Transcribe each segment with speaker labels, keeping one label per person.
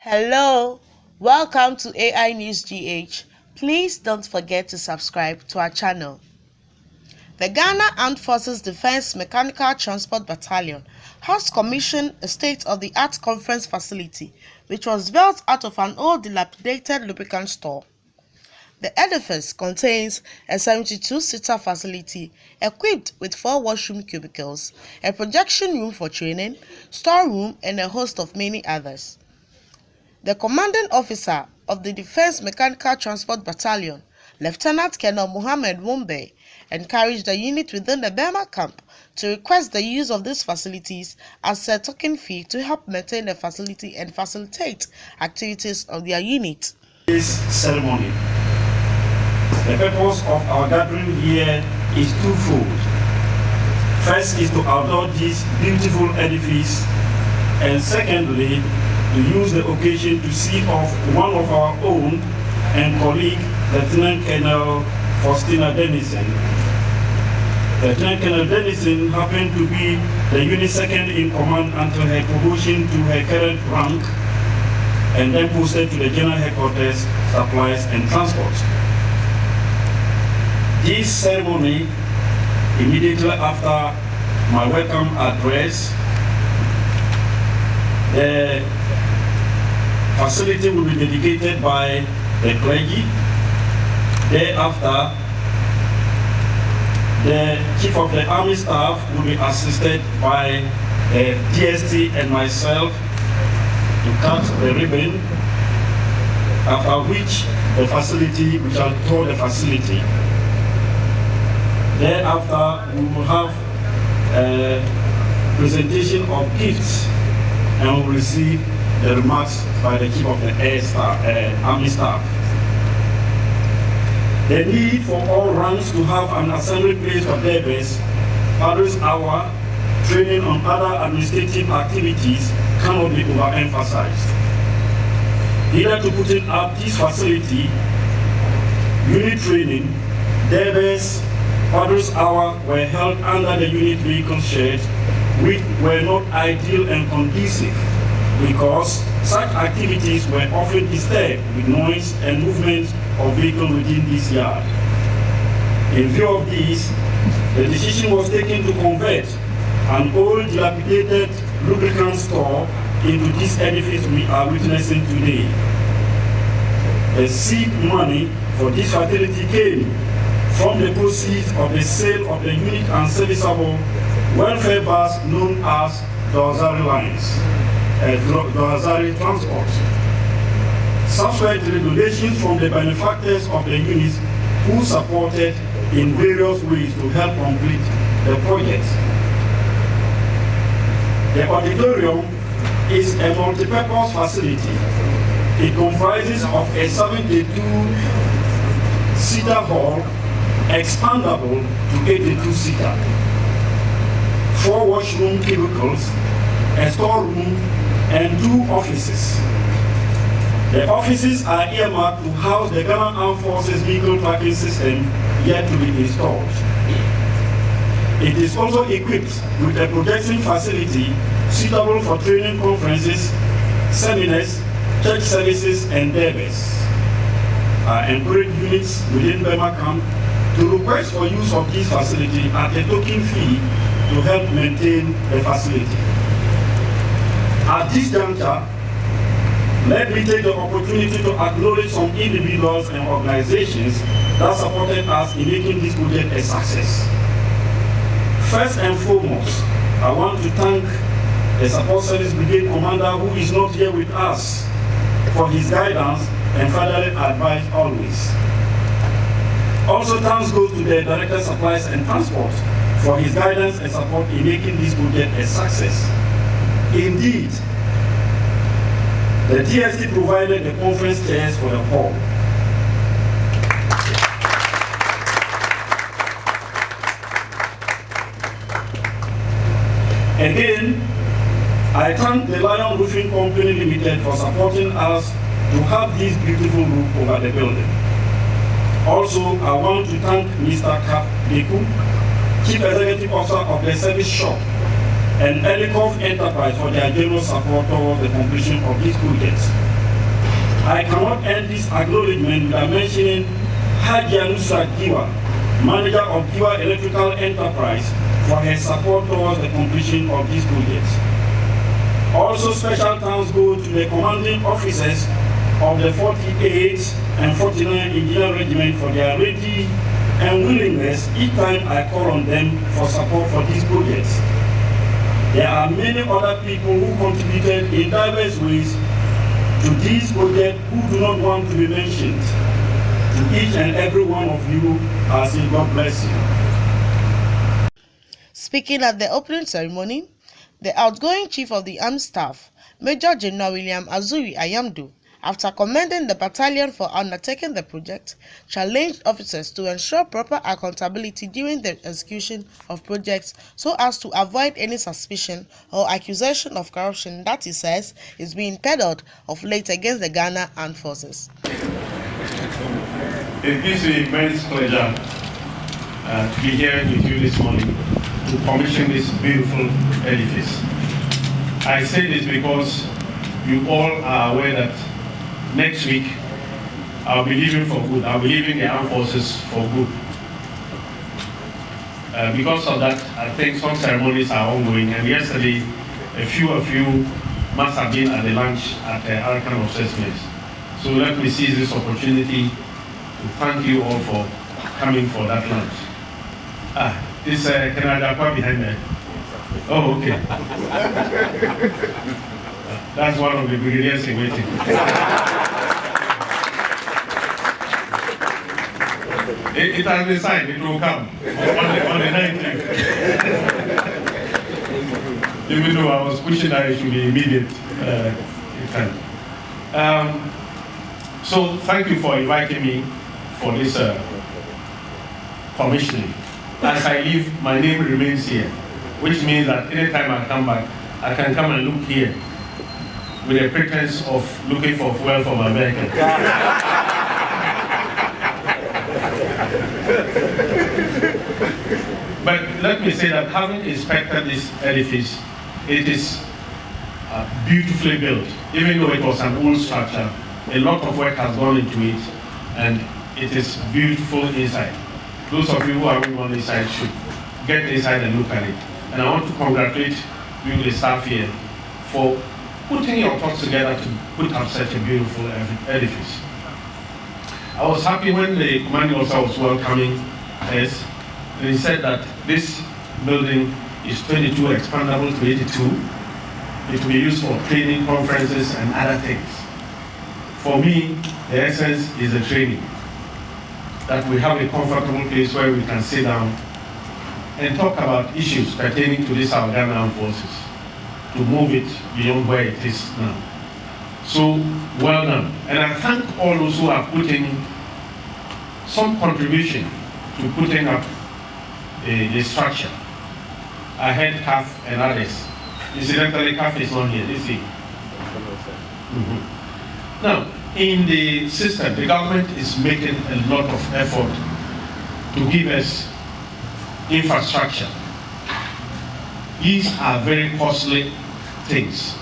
Speaker 1: Hello, welcome to AI News GH. Please don't forget to subscribe to our channel. The Ghana Armed Forces Defence Mechanical Transport Battalion has commissioned a state-of-the-art conference facility which was built out of an old dilapidated lubricant store. The edifice contains a 72-seater facility equipped with 4 washroom cubicles, a projection room for training, storeroom, and a host of many others. The commanding officer of the Defence Mechanical Transport Battalion, Lieutenant Colonel Mohammed Wumbei, encouraged the unit within the Burma Camp to request the use of these facilities as a token fee to help maintain the facility and facilitate activities of their unit.
Speaker 2: This ceremony, the purpose of our gathering here is twofold. First is to adore this beautiful edifice, and secondly, to use the occasion to see off one of our own and colleague, Lieutenant Colonel Faustina Denison. Lieutenant Colonel Denison happened to be the unit second in command until her promotion to her current rank, and then posted to the General Headquarters, Supplies and Transport. This ceremony, immediately after my welcome address, the facility will be dedicated by the clergy. Thereafter, the Chief of the Army Staff will be assisted by the DST and myself to cut the ribbon, after which the facility, we shall tour the facility. Thereafter, we will have a presentation of gifts and we will receive the remarks by the Chief of the Army Staff. The need for all ranks to have an assembly place for service, paddles hour, training on other administrative activities cannot be overemphasized. Either to putting up this facility, unit training, service, paddles hour were held under the unit vehicle shed, which were not ideal and conducive because such activities were often disturbed with noise and movement of vehicles within this yard. In view of this, the decision was taken to convert an old dilapidated lubricant store into this edifice we are witnessing today. The seed money for this facility came from the proceeds of the sale of the unique and serviceable welfare bus known as Dorsari Lines, Dorsari Transport. Subsequent regulations from the benefactors of the units who supported in various ways to help complete the project. The auditorium is a multi-purpose facility. It comprises of a 72-seater hall expandable to 82-seater, 4 washroom cubicles, a storeroom, and 2 offices. The offices are earmarked to house the Ghana Armed Forces vehicle tracking system yet to be installed. It is also equipped with a projection facility suitable for training conferences, seminars, church services, and debates. I encourage units within Burma Camp to request for use of this facility at a token fee to help maintain the facility. At this juncture, let me take the opportunity to acknowledge some individuals and organizations that supported us in making this project a success. First and foremost, I want to thank the Support Service Brigade Commander who is not here with us for his guidance and fatherly advice always. Also, thanks goes to the Director of Supplies and Transport for his guidance and support in making this project a success. Indeed, the DST provided the conference chairs for the hall. Again, I thank the Lion Roofing Company Limited for supporting us to have this beautiful roof over the building. Also, I want to thank Mr. Kap Deku, Chief Executive Officer of the Service Shop, and Elikov Enterprise for their generous support towards the completion of this project. I cannot end this acknowledgement without mentioning Hajianusa Giwa, manager of Giwa Electrical Enterprise, for her support towards the completion of this project. Also, special thanks go to the commanding officers of the 48th and 49th Indian Regiment for their ready and willingness each time I call on them for support for these projects. There are many other people who contributed in diverse ways to this project who do not want to be mentioned. To each and every one of you, I say God bless you.
Speaker 1: Speaking at the opening ceremony, the outgoing Chief of the Armed Staff, Major General William Azuri Ayamdu, after commending the battalion for undertaking the project, challenged officers to ensure proper accountability during the execution of projects so as to avoid any suspicion or accusation of corruption that he says is being peddled of late against the Ghana Armed Forces.
Speaker 3: It gives me immense pleasure to be here with you this morning to commission this beautiful edifice. I say this because you all are aware that next week I'll be leaving for good. I'll be leaving the armed forces for good. Because of that, I think some ceremonies are ongoing, and yesterday a few of you must have been at the lunch at the Arkan of Sesame. So let me seize this opportunity to thank you all for coming for that lunch. This Canada behind me. Oh, okay. That's one of the brigadiers in waiting. It has been signed, it will come on the 19th. Even though I was pushing that it should be immediate, it can. So thank you for inviting me for this commissioning. As I leave, my name remains here, which means that anytime I come back, I can come and look here with a pretense of looking for fuel for my vehicle. But let me say that having inspected this edifice, it is beautifully built. Even though it was an old structure, a lot of work has gone into it, and it is beautiful inside. Those of you who are going on inside should get inside and look at it. And I want to congratulate you, the staff here, for putting your thoughts together to put up such a beautiful edifice. I was happy when the commanding officer was welcoming us, and he said that this building is 22 expandable to 82. It will be used for training, conferences, and other things. For me, the essence is the training. That we have a comfortable place where we can sit down and talk about issues pertaining to this our Ghana Armed Forces, to move it beyond where it is now. So, well done. And I thank all those who are putting some contribution to putting up the structure. I heard CAF and others. Incidentally, CAF is not here, is he? Now, in the system, the government is making a lot of effort to give us infrastructure. These are very costly things,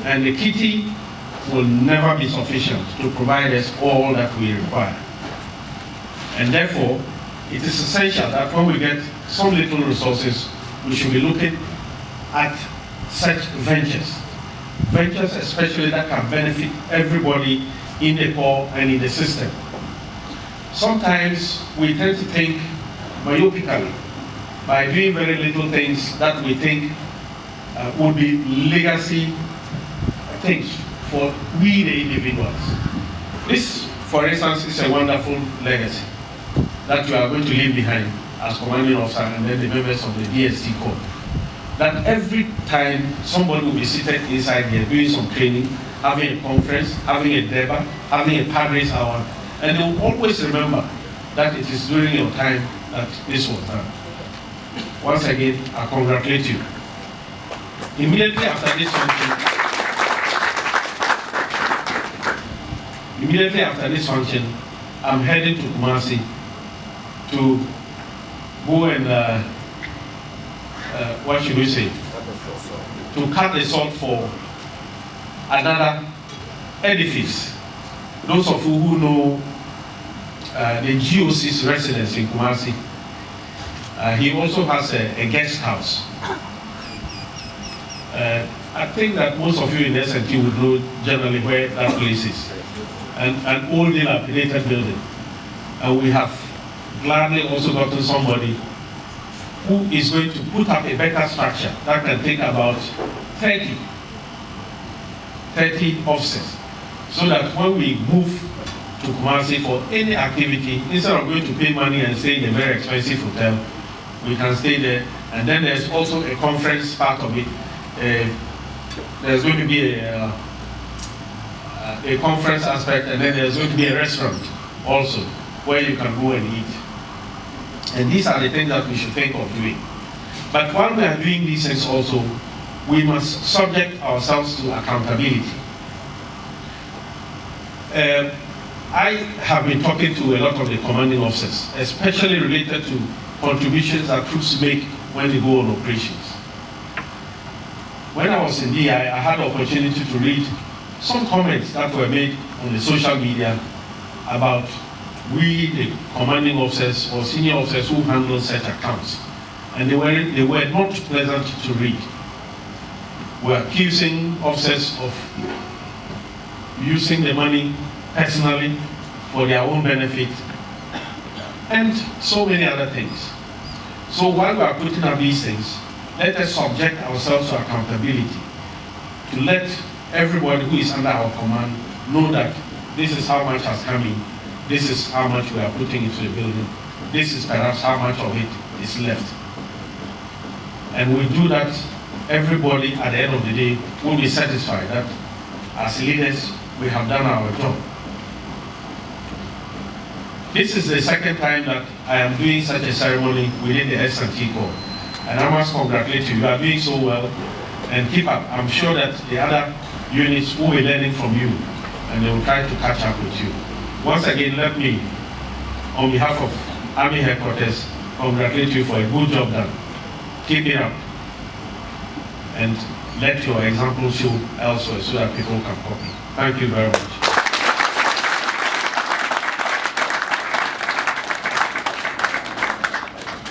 Speaker 3: and the kitty will never be sufficient to provide us all that we require. And therefore, it is essential that when we get some little resources, we should be looking at such ventures especially that can benefit everybody in the corps and in the system. Sometimes we tend to think myopically by doing very little things that we think would be legacy things for we the individuals. This, for instance, is a wonderful legacy that you are going to leave behind as commanding officer and then the members of the DST Corps. That every time somebody will be seated inside here doing some training, having a conference, having a deba, having a padres hour, and they will always remember that it is during your time that this was done. Once again, I congratulate you. Immediately after this function, I'm heading to Kumasi to go and what should we say? To cut the salt for another edifice those of you who know the GOC's residence in Kumasi, he also has a guest house. I think that most of you in SNT would know generally where that place is. An old dilapidated building. And we have gladly also gotten somebody who is going to put up a better structure that can take about 30 officers, so that when we move to Kumasi for any activity, instead of going to pay money and stay in a very expensive hotel, we can stay there. And then there's also a conference part of it. There's going to be a conference aspect, and then there's going to be a restaurant also where you can go and eat. And these are the things that we should think of doing. But while we are doing these things also, we must subject ourselves to accountability. I have been talking to a lot of the commanding officers, especially related to contributions that troops make when they go on operations. When I was in DI, I had the opportunity to read some comments that were made on the social media about we, the commanding officers or senior officers who handle such accounts. And they were not pleasant to read. We're accusing officers of using the money personally for their own benefit, and so many other things. So while we are putting up these things, let us subject ourselves to accountability, to let everybody who is under our command know that this is how much has come in, this is how much we are putting into the building, this is perhaps how much of it is left. And we do that, everybody at the end of the day will be satisfied that as leaders, we have done our job. This is the second time that I am doing such a ceremony within the S&T Corps. And I must congratulate you. You are doing so well, and keep up. I'm sure that the other units will be learning from you, and they will try to catch up with you. Once again, let me, on behalf of Army Headquarters, congratulate you for a good job done. Keep it up, and let your example show elsewhere so that people can copy. Thank you very much.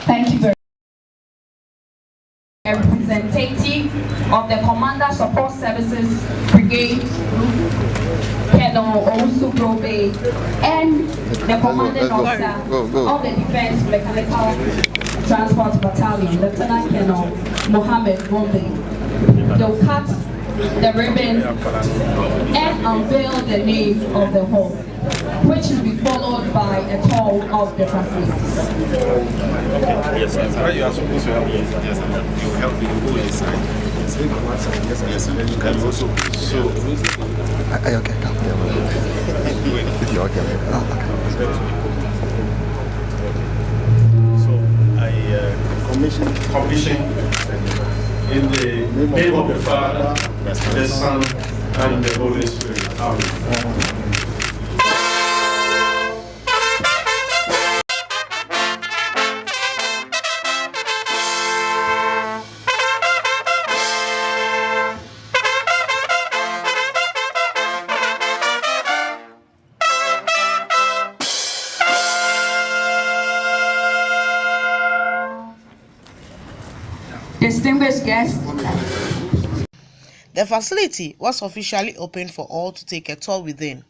Speaker 4: Thank you very much. A representative of the Commander Support Services Brigade, Colonel Mohammed Wumbei, and the Commanding Officer of the Defence Mechanical Transport Battalion, Lieutenant Colonel Mohammed Wumbei. They'll cut the ribbon and unveil the name of the hall, which will be followed by a tour of the facilities.
Speaker 5: Yes, sir. You are supposed to help me. Yes, sir. You help me go inside. Yes, sir. You can also. So,
Speaker 6: are you okay? If you're okay.
Speaker 5: So, I
Speaker 3: Commission in the name of the Father, the Son, and the Holy Spirit. Amen.
Speaker 4: Distinguished guests,
Speaker 1: The facility was officially opened for all to take a tour within.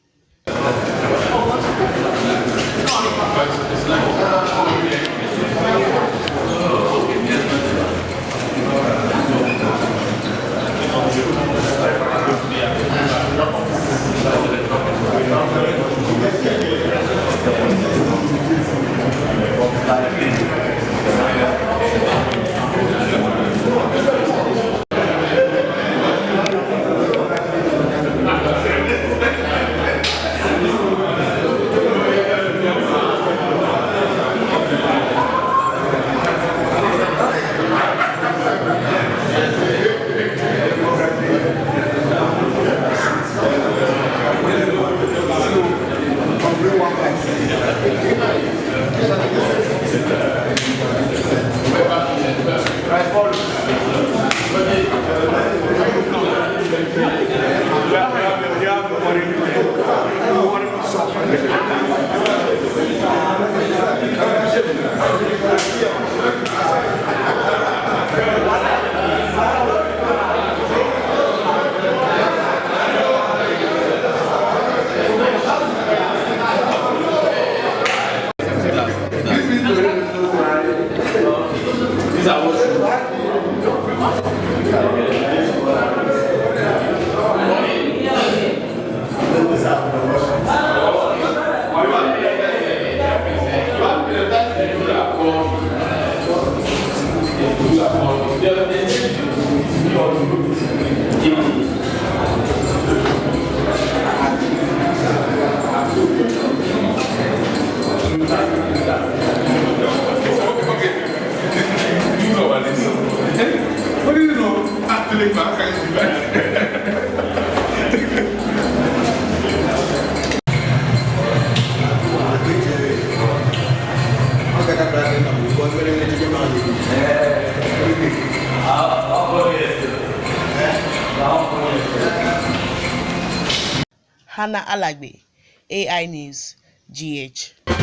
Speaker 1: Hannah Alagbe, AI News, GH.